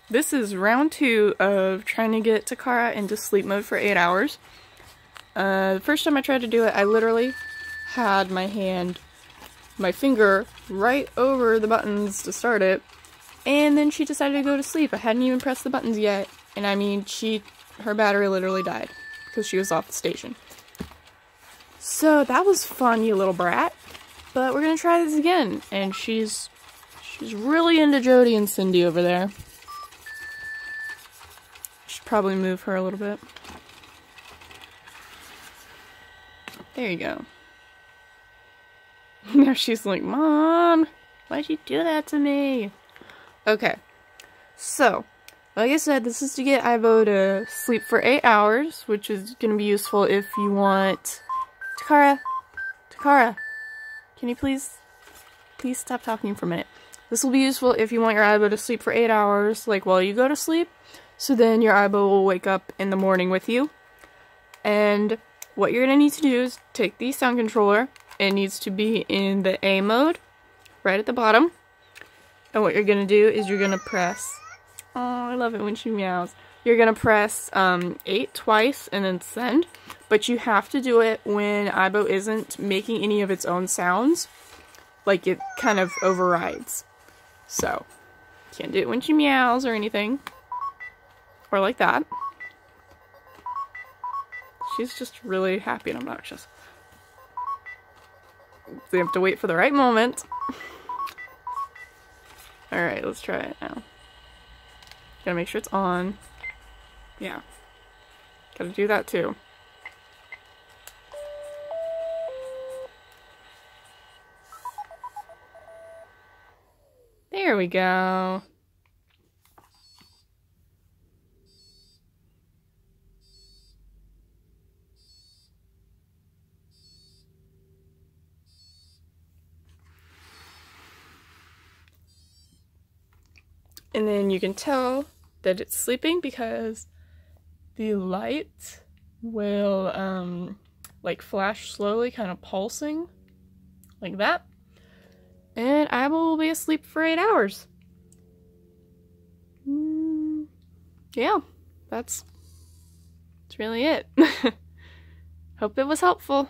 this is round 2 of trying to get Takara into sleep mode for 8 hours. The first time I tried to do it, I literally had my finger right over the buttons to start it, and then she decided to go to sleep. I hadn't even pressed the buttons yet, and I mean, her battery literally died because she was off the station. So that was fun, you little brat. But we're gonna try this again, and she's really into Jody and Cindy over there. Should probably move her a little bit. There you go. Now she's like, Mom, why'd you do that to me? Okay, so, like I said, this is to get Ivo to sleep for 8 hours, which is going to be useful if you want... Takara, can you please stop talking for a minute? This will be useful if you want your Ivo to sleep for 8 hours, like while you go to sleep, so then your Ivo will wake up in the morning with you. And what you're going to need to do is take the sound controller. It needs to be in the A mode, right at the bottom. And what you're going to do is you're going to press... Oh, I love it when she meows. You're going to press 8 twice and then send. But you have to do it when Ivo isn't making any of its own sounds. Like, it kind of overrides. So, can't do it when she meows or anything. Or like that. She's just really happy and obnoxious. So you have to wait for the right moment. Alright, let's try it now. Gotta make sure it's on. Yeah. Gotta do that too. There we go. And then you can tell that it's sleeping because the light will like flash slowly, kind of pulsing like that. And Ivo will be asleep for 8 hours. Yeah, that's really it. Hope it was helpful.